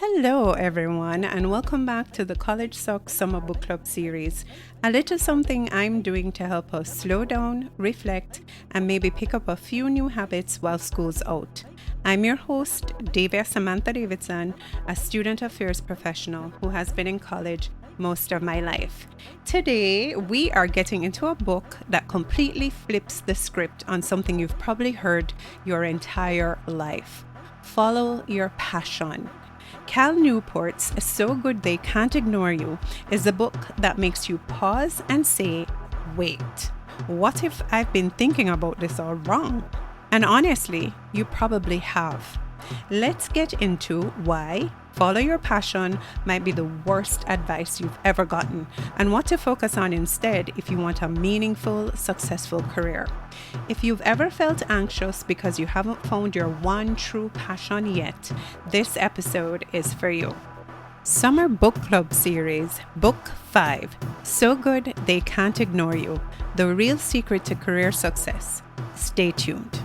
Hello, everyone, and welcome back to the College Sock Summer Book Club series. A little something I'm doing to help us slow down, reflect, and maybe pick up a few new habits while school's out. I'm your host, Davia Samantha Davidson, a student affairs professional who has been in college most of my life. Today, we are getting into a book that completely flips the script on something you've probably heard your entire life. Follow your passion. Cal Newport's So Good They Can't Ignore You is a book that makes you pause and say, wait, what if I've been thinking about this all wrong? And honestly, you probably have. Let's get into why follow your passion might be the worst advice you've ever gotten and what to focus on instead if you want a meaningful, successful career. If you've ever felt anxious because you haven't found your one true passion yet, this episode is for you. Summer Book Club Series, Book 5, So Good They Can't Ignore You, The Real Secret to Career Success. Stay tuned.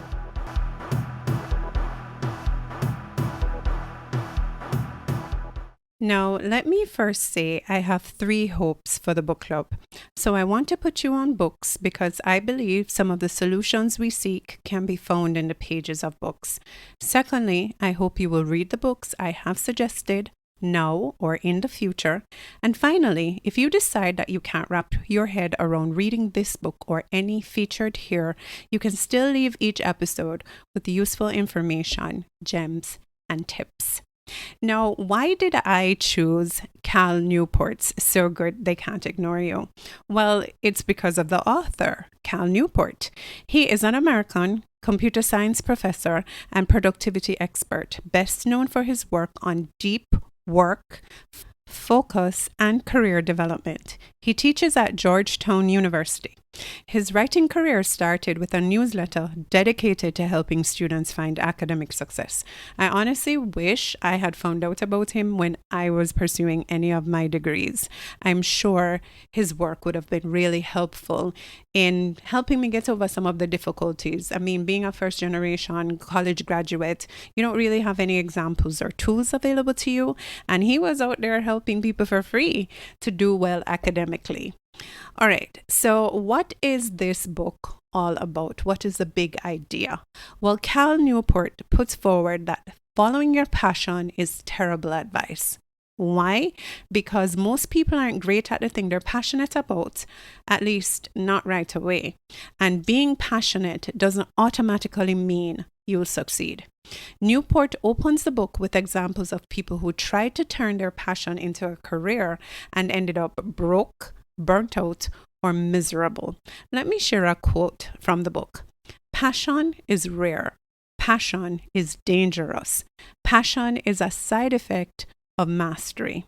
Now, let me first say I have 3 hopes for the book club. So I want to put you on books because I believe some of the solutions we seek can be found in the pages of books. Secondly, I hope you will read the books I have suggested now or in the future. And finally, if you decide that you can't wrap your head around reading this book or any featured here, you can still leave each episode with useful information, gems, and tips. Now, why did I choose Cal Newport's So Good They Can't Ignore You? Well, it's because of the author, Cal Newport. He is an American computer science professor and productivity expert, best known for his work on deep work, focus, and career development. He teaches at Georgetown University. His writing career started with a newsletter dedicated to helping students find academic success. I honestly wish I had found out about him when I was pursuing any of my degrees. I'm sure his work would have been really helpful in helping me get over some of the difficulties. I mean, being a first generation college graduate, you don't really have any examples or tools available to you. And he was out there helping people for free to do well academically. All right, so what is this book all about? What is the big idea? Well, Cal Newport puts forward that following your passion is terrible advice. Why? Because most people aren't great at the thing they're passionate about, at least not right away. And being passionate doesn't automatically mean you'll succeed. Newport opens the book with examples of people who tried to turn their passion into a career and ended up broke, burnt out, or miserable. Let me share a quote from the book. Passion is rare. Passion is dangerous. Passion is a side effect of mastery.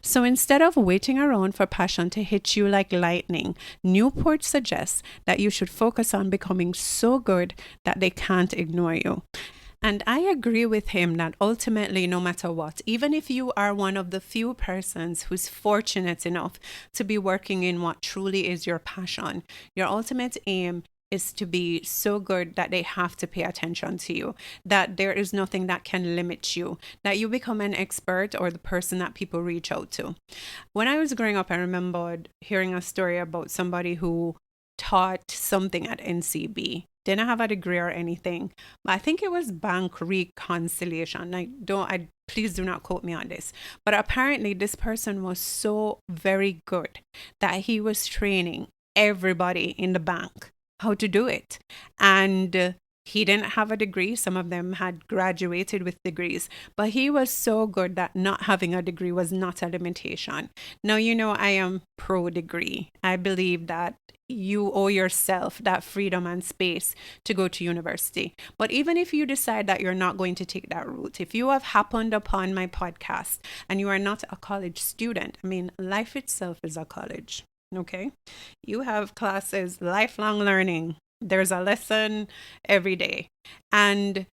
So instead of waiting around for passion to hit you like lightning, Newport suggests that you should focus on becoming so good that they can't ignore you. And I agree with him that ultimately, no matter what, even if you are one of the few persons who's fortunate enough to be working in what truly is your passion, your ultimate aim is to be so good that they have to pay attention to you, that there is nothing that can limit you, that you become an expert or the person that people reach out to. When I was growing up, I remembered hearing a story about somebody who taught something at NCB. Didn't have a degree or anything, but I think it was bank reconciliation. Please do not quote me on this. But apparently this person was so very good that he was training everybody in the bank how to do it. And he didn't have a degree. Some of them had graduated with degrees, but he was so good that not having a degree was not a limitation. Now, I am pro degree. I believe that you owe yourself that freedom and space to go to university. But even if you decide that you're not going to take that route, if you have happened upon my podcast and you are not a college student, I mean, life itself is a college, okay? You have classes, lifelong learning. There's a lesson every day. And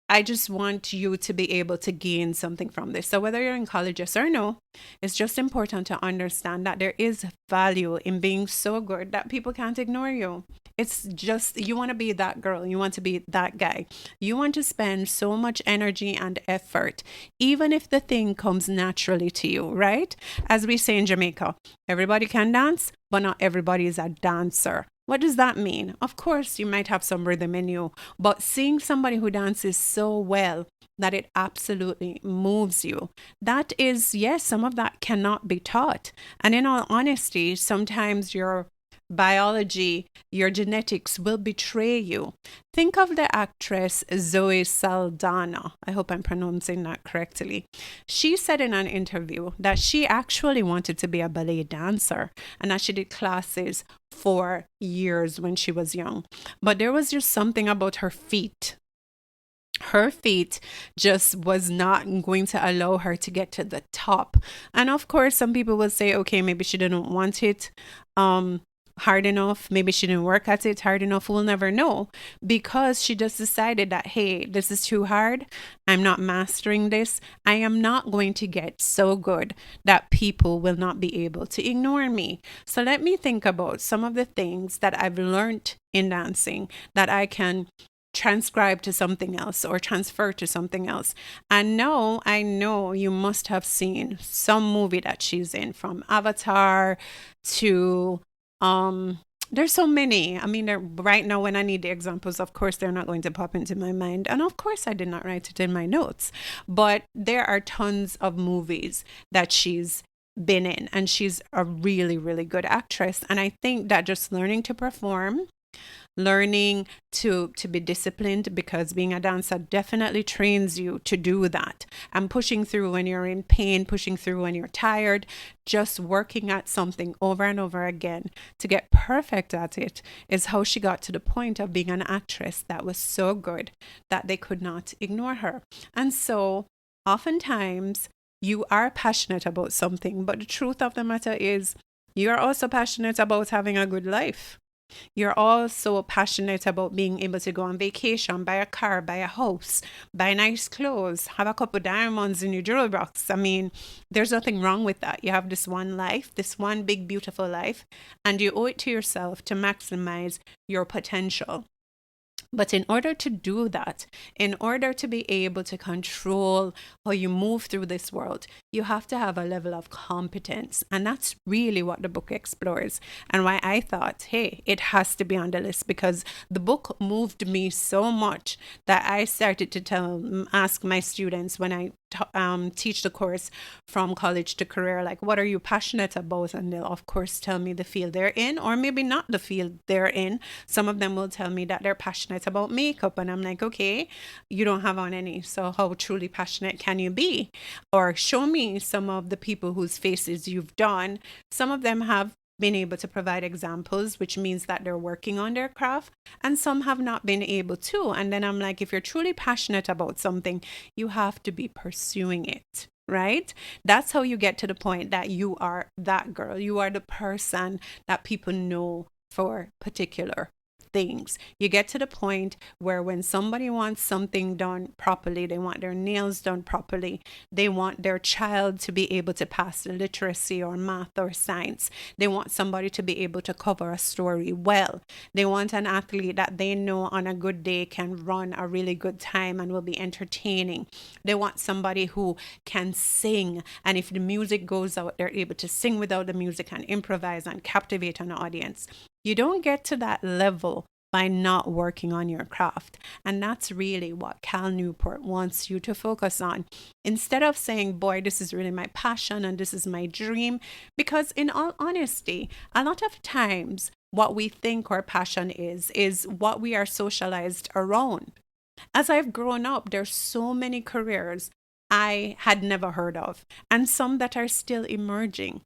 I just want you to be able to gain something from this. So whether you're in college, yes or no, it's just important to understand that there is value in being so good that people can't ignore you. It's just, you want to be that girl, you want to be that guy. You want to spend so much energy and effort, even if the thing comes naturally to you, right? As we say in Jamaica, everybody can dance, but not everybody is a dancer. What does that mean? Of course, you might have some rhythm in you, but seeing somebody who dances so well that it absolutely moves you, that is, yes, some of that cannot be taught. And in all honesty, sometimes your biology, your genetics will betray you. Think of the actress Zoe Saldana. I hope I'm pronouncing that correctly. She said in an interview that she actually wanted to be a ballet dancer and that she did classes for years when she was young. But there was just something about her feet. Her feet just was not going to allow her to get to the top. And of course, some people will say, okay, maybe she didn't want it hard enough. Maybe she didn't work at it hard enough. We'll never know, because she just decided that, hey, this is too hard. I'm not mastering this. I am not going to get so good that people will not be able to ignore me. So let me think about some of the things that I've learned in dancing that I can transcribe to something else or transfer to something else. And no, I know you must have seen some movie that she's in, from Avatar to there's so many. I mean, right now when I need the examples, of course, they're not going to pop into my mind. And of course, I did not write it in my notes. But there are tons of movies that she's been in, and she's a really, really good actress. And I think that just learning to perform, learning to be disciplined, because being a dancer definitely trains you to do that, and pushing through when you're in pain, pushing through when you're tired, just working at something over and over again to get perfect at it, is how she got to the point of being an actress that was so good that they could not ignore her. And so oftentimes you are passionate about something, but the truth of the matter is you're also passionate about having a good life. You're also passionate about being able to go on vacation, buy a car, buy a house, buy nice clothes, have a couple diamonds in your jewelry box. I mean, there's nothing wrong with that. You have this one life, this one big, beautiful life, and you owe it to yourself to maximize your potential. But in order to do that, in order to be able to control how you move through this world, you have to have a level of competence. And that's really what the book explores. And why I thought, hey, it has to be on the list, because the book moved me so much that I started to ask my students when I teach the course from college to career, like, what are you passionate about? And they'll of course tell me the field they're in, or maybe not the field they're in. Some of them will tell me that they're passionate about makeup, and I'm like, okay, you don't have on any, so how truly passionate can you be? Or show me some of the people whose faces you've done. Some of them have been able to provide examples, which means that they're working on their craft, and some have not been able to. And then I'm like, if you're truly passionate about something, you have to be pursuing it, right? That's how you get to the point that you are that girl. You are the person that people know for particular things. You get to the point where when somebody wants something done properly, they want their nails done properly, they want their child to be able to pass the literacy or math or science, they want somebody to be able to cover a story well, they want an athlete that they know on a good day can run a really good time and will be entertaining, they want somebody who can sing, and if the music goes out, they're able to sing without the music and improvise and captivate an audience. You don't get to that level by not working on your craft. And that's really what Cal Newport wants you to focus on. Instead of saying, boy, this is really my passion and this is my dream. Because in all honesty, a lot of times what we think our passion is what we are socialized around. As I've grown up, there's so many careers I had never heard of, and some that are still emerging.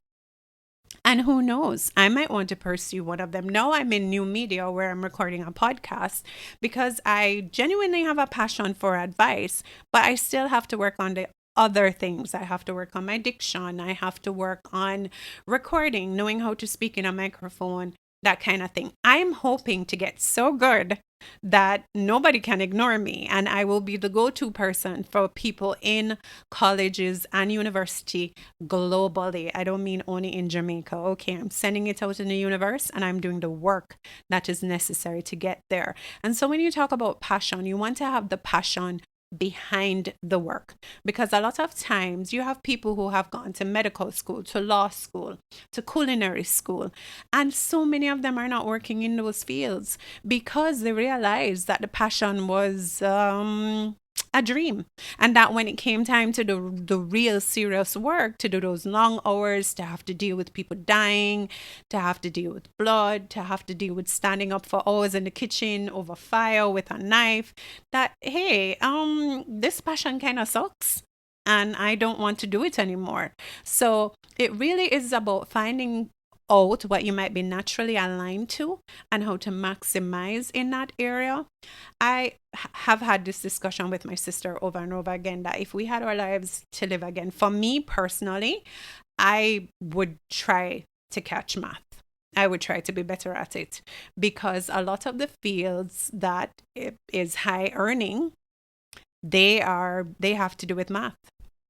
And who knows, I might want to pursue one of them. Now I'm in new media where I'm recording a podcast because I genuinely have a passion for advice, but I still have to work on the other things. I have to work on my diction. I have to work on recording, knowing how to speak in a microphone, that kind of thing. I'm hoping to get so good that nobody can ignore me, and I will be the go-to person for people in colleges and university globally. I don't mean only in Jamaica. Okay, I'm sending it out in the universe and I'm doing the work that is necessary to get there. And so when you talk about passion, you want to have the passion behind the work, because a lot of times you have people who have gone to medical school, to law school, to culinary school, and so many of them are not working in those fields because they realized that the passion was a dream, and that when it came time to the real serious work, to do those long hours, to have to deal with people dying, to have to deal with blood, to have to deal with standing up for hours in the kitchen over fire with a knife, that hey, this passion kind of sucks and I don't want to do it anymore. So it really is about finding out what you might be naturally aligned to and how to maximize in that area. I have had this discussion with my sister over and over again that if we had our lives to live again, for me personally, I would try to catch math. I would try to be better at it, because a lot of the fields that is high earning, they have to do with math.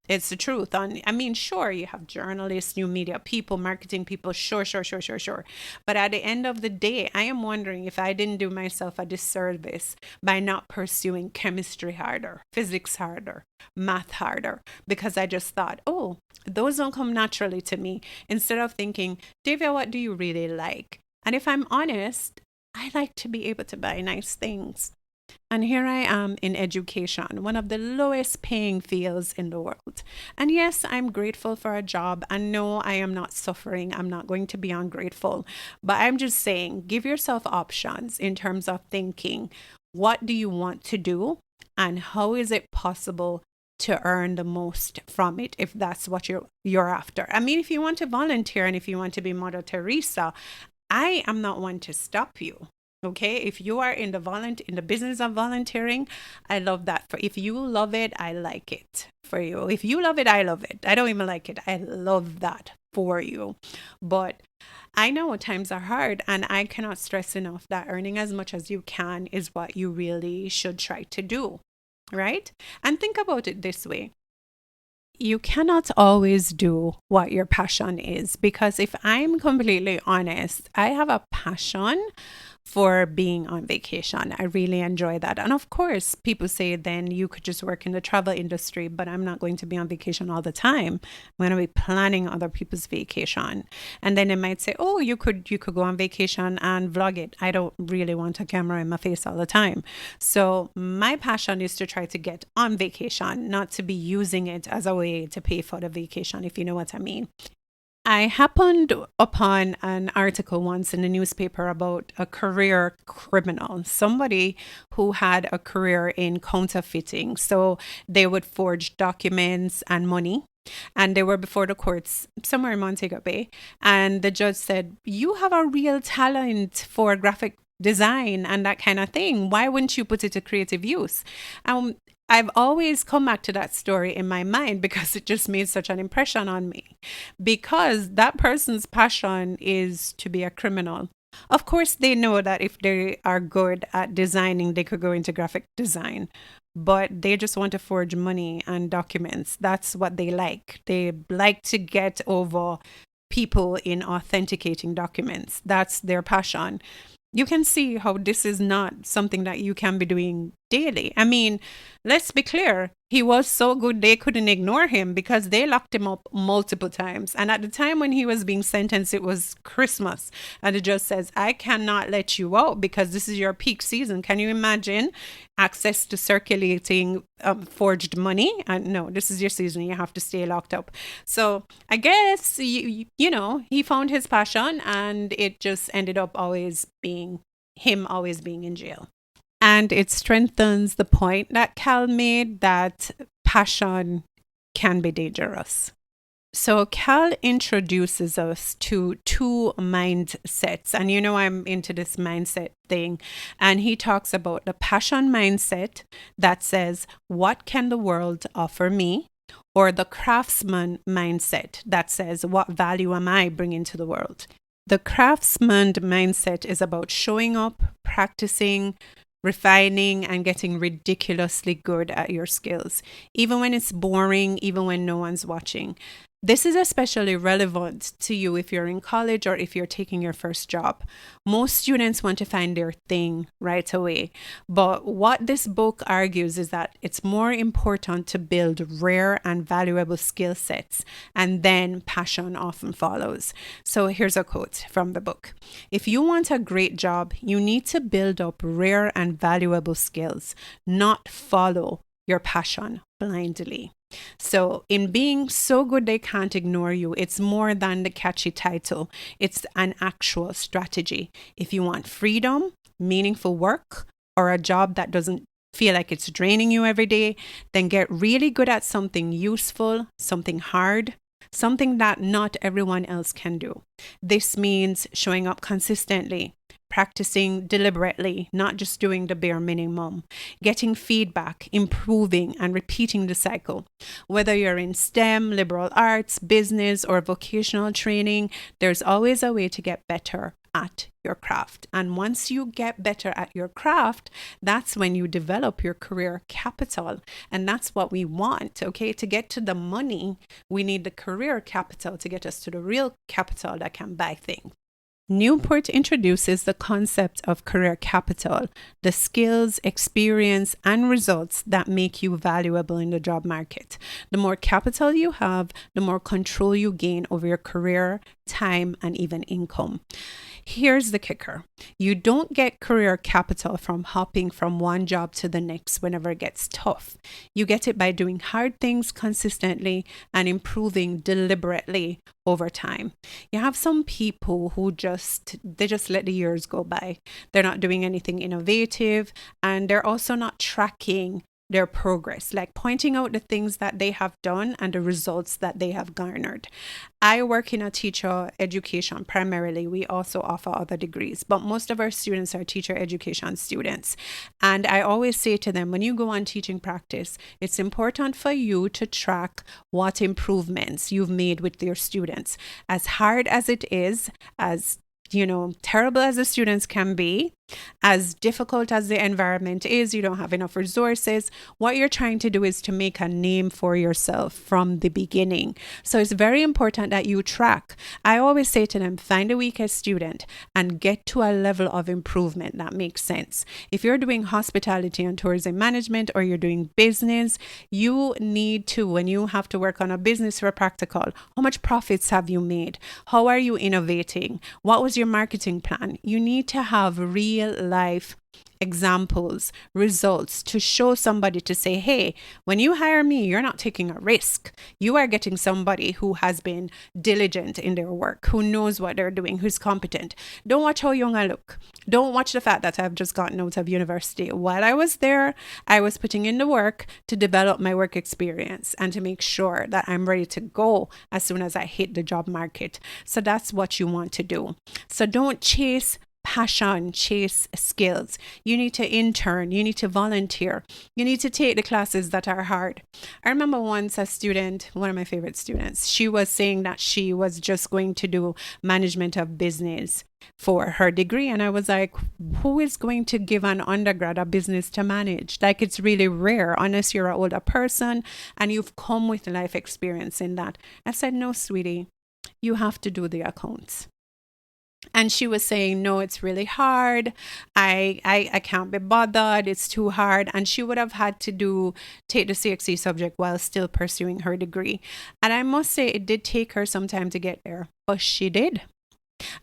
It's the truth. And I mean, sure, you have journalists, new media people, marketing people, sure. But at the end of the day, I am wondering if I didn't do myself a disservice by not pursuing chemistry harder, physics harder, math harder, because I just thought, oh, those don't come naturally to me. Instead of thinking, Davia, what do you really like? And if I'm honest, I like to be able to buy nice things. And here I am in education, one of the lowest paying fields in the world. And yes, I'm grateful for a job. And no, I am not suffering. I'm not going to be ungrateful. But I'm just saying, give yourself options in terms of thinking, what do you want to do? And how is it possible to earn the most from it, if that's what you're after? I mean, if you want to volunteer and if you want to be Mother Teresa, I am not one to stop you. Okay, if you are in the business of volunteering, I love that. If you love it, I like it for you. If you love it, I love it. I don't even like it. I love that for you. But I know times are hard, and I cannot stress enough that earning as much as you can is what you really should try to do, right? And think about it this way. You cannot always do what your passion is, because if I'm completely honest, I have a passion for being on vacation. I really enjoy that. And of course, people say then you could just work in the travel industry, but I'm not going to be on vacation all the time. I'm going to be planning other people's vacation. And then they might say, oh, you could go on vacation and vlog it. I don't really want a camera in my face all the time. So my passion is to try to get on vacation, not to be using it as a way to pay for the vacation, if you know what I mean. I happened upon an article once in the newspaper about a career criminal, somebody who had a career in counterfeiting. So they would forge documents and money. And they were before the courts somewhere in Montego Bay. And the judge said, you have a real talent for graphic design and that kind of thing. Why wouldn't you put it to creative use? I've always come back to that story in my mind because it just made such an impression on me. Because that person's passion is to be a criminal. Of course, they know that if they are good at designing, they could go into graphic design. But they just want to forge money and documents. That's what they like. They like to get over people in authenticating documents. That's their passion. You can see how this is not something that you can be doing daily. I mean, let's be clear. He was so good they couldn't ignore him because they locked him up multiple times. And at the time when he was being sentenced, it was Christmas. And the judge says, I cannot let you out because this is your peak season. Can you imagine access to circulating forged money? And no, this is your season. You have to stay locked up. So I guess, you know, he found his passion and it just ended up always being in jail. And it strengthens the point that Cal made that passion can be dangerous. So Cal introduces us to two mindsets. And you know, I'm into this mindset thing. And he talks about the passion mindset that says, what can the world offer me? Or the craftsman mindset that says, what value am I bringing to the world? The craftsman mindset is about showing up, practicing, refining and getting ridiculously good at your skills, even when it's boring, even when no one's watching. This is especially relevant to you if you're in college or if you're taking your first job. Most students want to find their thing right away. But what this book argues is that it's more important to build rare and valuable skill sets, and then passion often follows. So here's a quote from the book. If you want a great job, you need to build up rare and valuable skills, not follow your passion blindly. So, in being so good they can't ignore you, it's more than the catchy title. It's an actual strategy. If you want freedom, meaningful work, or a job that doesn't feel like it's draining you every day, then get really good at something useful, something hard, something that not everyone else can do. This means showing up consistently, practicing deliberately, not just doing the bare minimum, getting feedback, improving, and repeating the cycle. Whether you're in STEM, liberal arts, business, or vocational training, there's always a way to get better at your craft. And once you get better at your craft, that's when you develop your career capital. And that's what we want, okay? To get to the money, we need the career capital to get us to the real capital that can buy things. Newport introduces the concept of career capital, the skills, experience, and results that make you valuable in the job market. The more capital you have, the more control you gain over your career, time, and even income. Here's the kicker. You don't get career capital from hopping from one job to the next whenever it gets tough. You get it by doing hard things consistently and improving deliberately over time. You have some people who just let the years go by. They're not doing anything innovative, and they're also not tracking their progress, like pointing out the things that they have done and the results that they have garnered. I work in a teacher education primarily. We also offer other degrees, but most of our students are teacher education students. And I always say to them, when you go on teaching practice, it's important for you to track what improvements you've made with your students. As hard as it is, as terrible as the students can be, as difficult as the environment is, you don't have enough resources. What you're trying to do is to make a name for yourself from the beginning. So it's very important that you track. I always say to them, find the weakest student and get to a level of improvement that makes sense. If you're doing hospitality and tourism management or you're doing business, you need to, when you have to work on a business for practical, how much profits have you made? How are you innovating? What was your marketing plan? You need to have real life examples, results to show somebody to say, hey, when you hire me, you're not taking a risk. You are getting somebody who has been diligent in their work, who knows what they're doing, who's competent. Don't watch how young I look. Don't watch the fact that I've just gotten out of university. While I was there, I was putting in the work to develop my work experience and to make sure that I'm ready to go as soon as I hit the job market. So that's what you want to do. So don't chase passion, chase skills. You need to intern, you need to volunteer, you need to take the classes that are hard. I remember once a student, one of my favorite students, she was saying that she was just going to do management of business for her degree. And I was like, who is going to give an undergrad a business to manage? Like, it's really rare unless you're an older person and you've come with life experience in that. I said, no, sweetie, you have to do the accounts. And she was saying, no, it's really hard. I can't be bothered. It's too hard. And she would have had to take the CXC subject while still pursuing her degree. And I must say, it did take her some time to get there, but she did.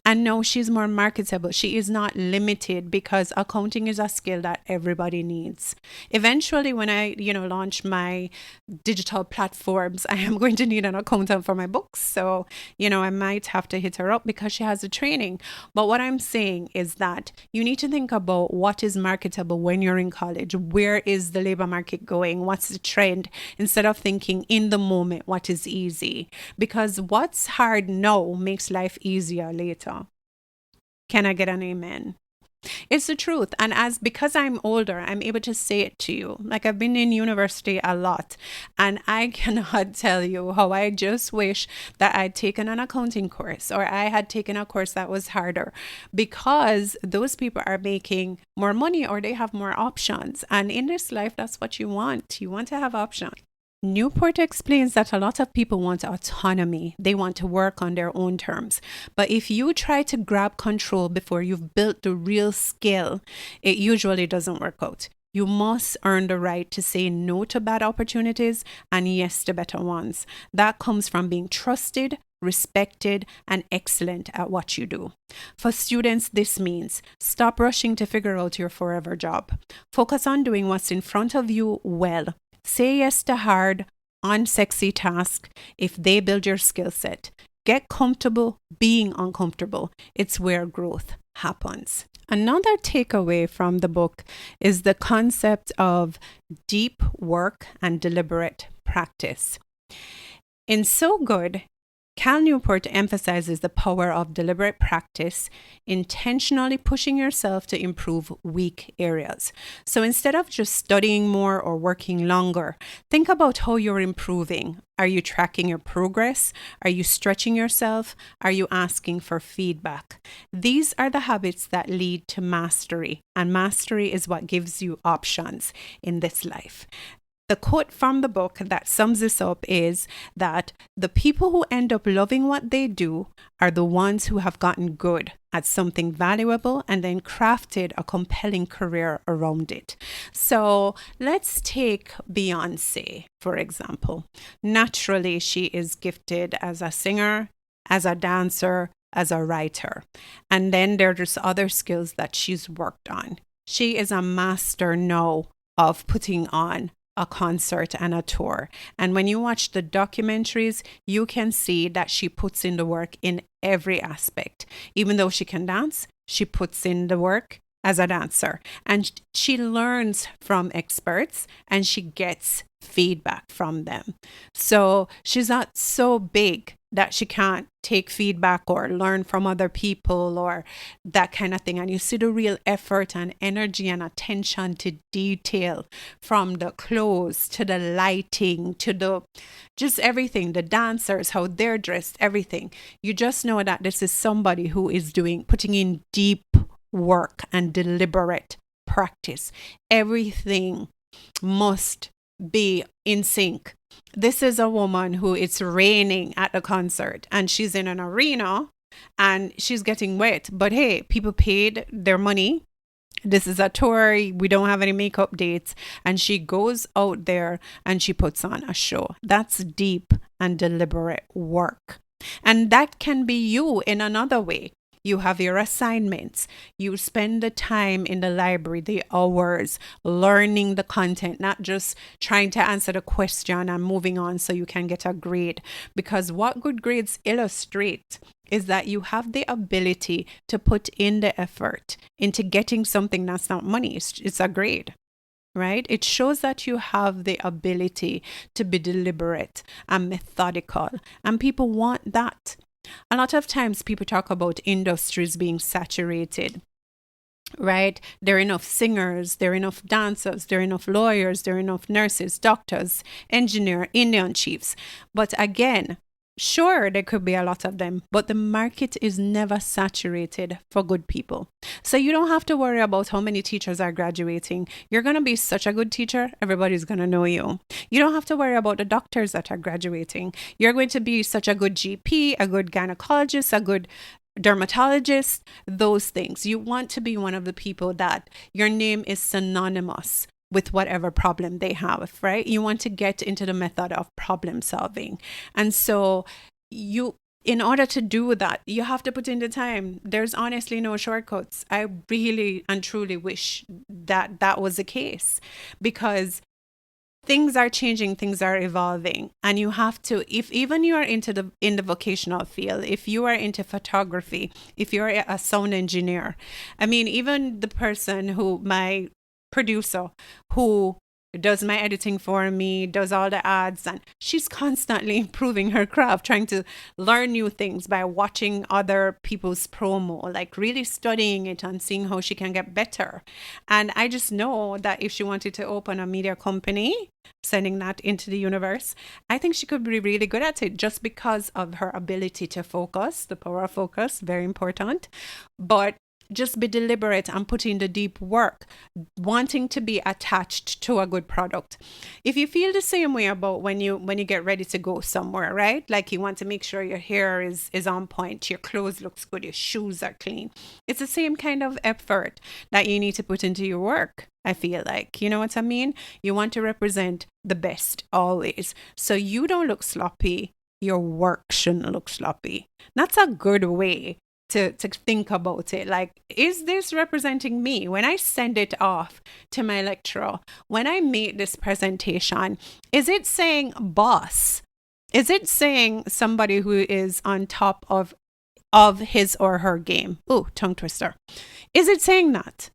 And now she's more marketable. She is not limited because accounting is a skill that everybody needs. Eventually, when I, launch my digital platforms, I am going to need an accountant for my books. So, I might have to hit her up because she has the training. But what I'm saying is that you need to think about what is marketable when you're in college. Where is the labor market going? What's the trend? Instead of thinking in the moment, what is easy? Because what's hard now makes life easier later. Can I get an amen? It's the truth. And because I'm older, I'm able to say it to you. Like, I've been in university a lot, and I cannot tell you how I just wish that I'd taken an accounting course, or I had taken a course that was harder, because those people are making more money, or they have more options. And in this life, that's what you want. You want to have options. Newport explains that a lot of people want autonomy. They want to work on their own terms. But if you try to grab control before you've built the real skill, it usually doesn't work out. You must earn the right to say no to bad opportunities and yes to better ones. That comes from being trusted, respected, and excellent at what you do. For students, this means stop rushing to figure out your forever job. Focus on doing what's in front of you well. Say yes to hard, unsexy tasks if they build your skill set. Get comfortable being uncomfortable. It's where growth happens. Another takeaway from the book is the concept of deep work and deliberate practice. In So Good, Cal Newport emphasizes the power of deliberate practice, intentionally pushing yourself to improve weak areas. So instead of just studying more or working longer, think about how you're improving. Are you tracking your progress? Are you stretching yourself? Are you asking for feedback? These are the habits that lead to mastery, and mastery is what gives you options in this life. The quote from the book that sums this up is that the people who end up loving what they do are the ones who have gotten good at something valuable and then crafted a compelling career around it. So let's take Beyonce, for example. Naturally, she is gifted as a singer, as a dancer, as a writer. And then there are just other skills that she's worked on. She is a master now of putting on a concert and a tour. And when you watch the documentaries, you can see that she puts in the work in every aspect. Even though she can dance, she puts in the work as a dancer. And she learns from experts and she gets feedback from them. So she's not so big that she can't take feedback or learn from other people or that kind of thing. And you see the real effort and energy and attention to detail, from the clothes to the lighting to the just everything, the dancers, how they're dressed, everything. You just know that this is somebody who is putting in deep work and deliberate practice. Everything must be in sync. This is a woman who it's raining at the concert and she's in an arena and she's getting wet. But hey, people paid their money. This is a tour. We don't have any makeup dates. And she goes out there and she puts on a show. That's deep and deliberate work. And that can be you in another way. You have your assignments. You spend the time in the library, the hours, learning the content, not just trying to answer the question and moving on so you can get a grade. Because what good grades illustrate is that you have the ability to put in the effort into getting something that's not money. It's a grade. Right? It shows that you have the ability to be deliberate and methodical, and people want that. A lot of times people talk about industries being saturated, right? There are enough singers, there are enough dancers, there are enough lawyers, there are enough nurses, doctors, engineers, Indian chiefs. But again, sure, there could be a lot of them, but the market is never saturated for good people. So you don't have to worry about how many teachers are graduating. You're going to be such a good teacher, everybody's going to know you. You don't have to worry about the doctors that are graduating. You're going to be such a good GP, a good gynecologist, a good dermatologist, those things. You want to be one of the people that your name is synonymous with whatever problem they have, right? You want to get into the method of problem solving. And so in order to do that, you have to put in the time. There's honestly no shortcuts. I really and truly wish that that was the case, because things are changing, things are evolving, and you have to, if even you are in the vocational field, if you are into photography, if you're a sound engineer, I mean, even the person my producer who does my editing for me, does all the ads, and she's constantly improving her craft, trying to learn new things by watching other people's promo, like really studying it and seeing how she can get better. And I just know that if she wanted to open a media company, sending that into the universe, I think she could be really good at it just because of her ability to focus, the power of focus, very important. But just be deliberate and put in the deep work, wanting to be attached to a good product. If you feel the same way about when you get ready to go somewhere, right? Like you want to make sure your hair is on point, your clothes looks good, your shoes are clean. It's the same kind of effort that you need to put into your work. I feel like, you know what I mean? You want to represent the best always. So you don't look sloppy. Your work shouldn't look sloppy. That's a good way to think about it. Like, is this representing me? When I send it off to my lecturer, when I make this presentation, is it saying boss? Is it saying somebody who is on top of his or her game? Oh, tongue twister. Is it saying that?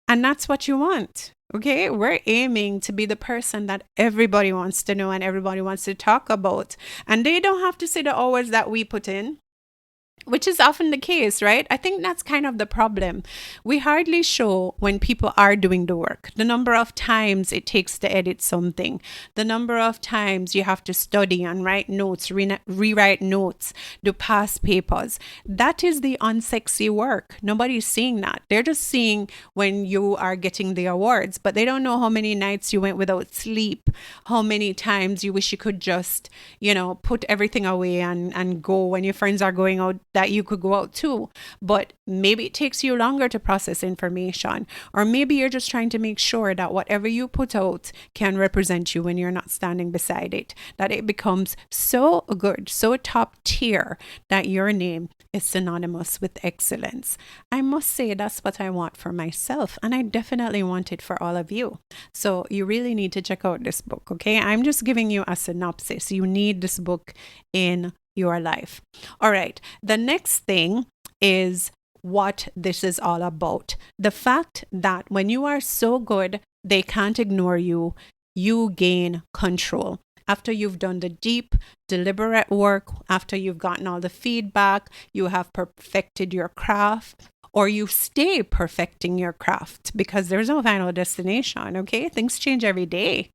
And that's what you want. Okay, we're aiming to be the person that everybody wants to know and everybody wants to talk about. And they don't have to say the hours that we put in, which is often the case, right? I think that's kind of the problem. We hardly show when people are doing the work, the number of times it takes to edit something, the number of times you have to study and write notes, rewrite notes, do past papers. That is the unsexy work. Nobody's seeing that. They're just seeing when you are getting the awards, but they don't know how many nights you went without sleep, how many times you wish you could just, put everything away and go when your friends are going out, that you could go out too. But maybe it takes you longer to process information, or maybe you're just trying to make sure that whatever you put out can represent you when you're not standing beside it, that it becomes so good, so top tier that your name is synonymous with excellence. I must say that's what I want for myself, and I definitely want it for all of you. So you really need to check out this book, okay? I'm just giving you a synopsis. You need this book in your life. All right. The next thing is what this is all about. The fact that when you are so good, they can't ignore you, you gain control. After you've done the deep, deliberate work, after you've gotten all the feedback, you have perfected your craft, or you stay perfecting your craft because there's no final destination, okay? Things change every day.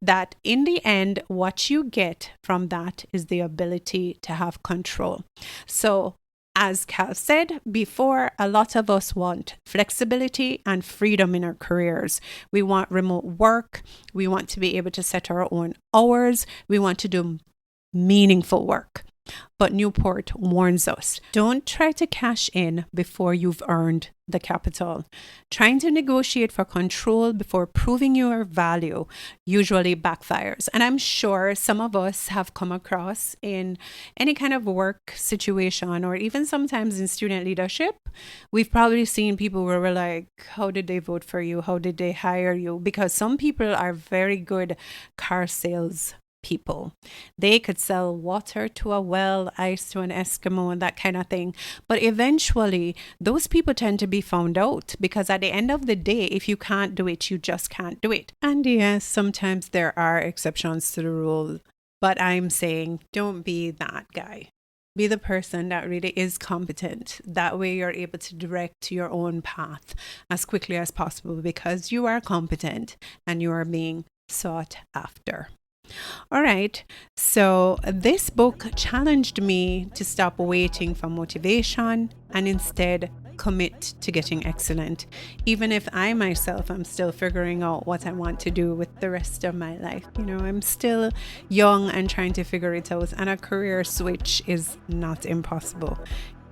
That in the end, what you get from that is the ability to have control. So as Cal said before, a lot of us want flexibility and freedom in our careers. We want remote work. We want to be able to set our own hours. We want to do meaningful work. But Newport warns us, don't try to cash in before you've earned the capital. Trying to negotiate for control before proving your value usually backfires. And I'm sure some of us have come across in any kind of work situation, or even sometimes in student leadership. We've probably seen people where we're like, how did they vote for you? How did they hire you? Because some people are very good car sales people. They could sell water to a well, ice to an Eskimo, and that kind of thing. But eventually, those people tend to be found out, because at the end of the day, if you can't do it, you just can't do it. And yes, sometimes there are exceptions to the rule, but I'm saying don't be that guy. Be the person that really is competent. That way you're able to direct your own path as quickly as possible, because you are competent and you are being sought after. All right, so this book challenged me to stop waiting for motivation and instead commit to getting excellent, even if I myself am still figuring out what I want to do with the rest of my life. I'm still young and trying to figure it out, and a career switch is not impossible.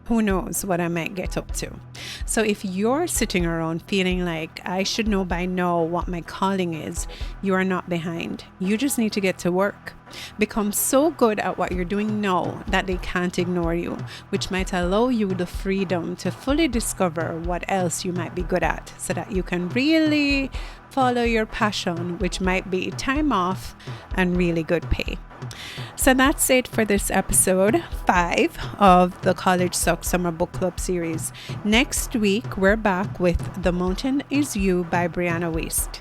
Who knows what I might get up to. So if you're sitting around feeling like I should know by now what my calling is, you are not behind. You just need to get to work. Become so good at what you're doing now that they can't ignore you, which might allow you the freedom to fully discover what else you might be good at, so that you can really follow your passion, which might be time off and really good pay. So that's it for this episode 5 of the College Sucks Summer Book Club series. Next week, we're back with The Mountain Is You by Brianna Waste.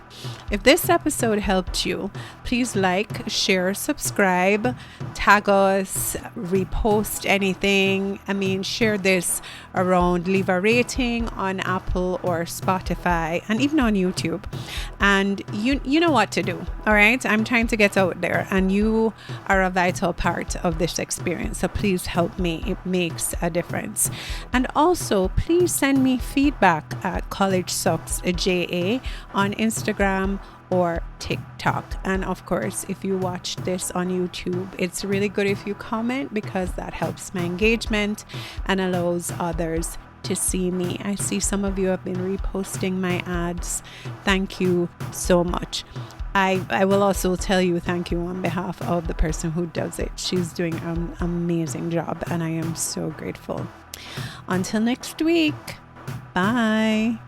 If this episode helped you, please like, share, subscribe, tag us, repost anything. Share this around, leave a rating on Apple or Spotify, and even on YouTube. And you know what to do, all right? I'm trying to get out there, and you are a vital part of this experience. So please help me. It makes a difference. And also, please send me feedback at College Sucks JA on Instagram or TikTok. And of course, if you watch this on YouTube, it's really good if you comment, because that helps my engagement and allows others to see me. I see some of you have been reposting my ads. Thank you so much. I will also tell you thank you on behalf of the person who does it. She's doing an amazing job, and I am so grateful. Until next week, bye.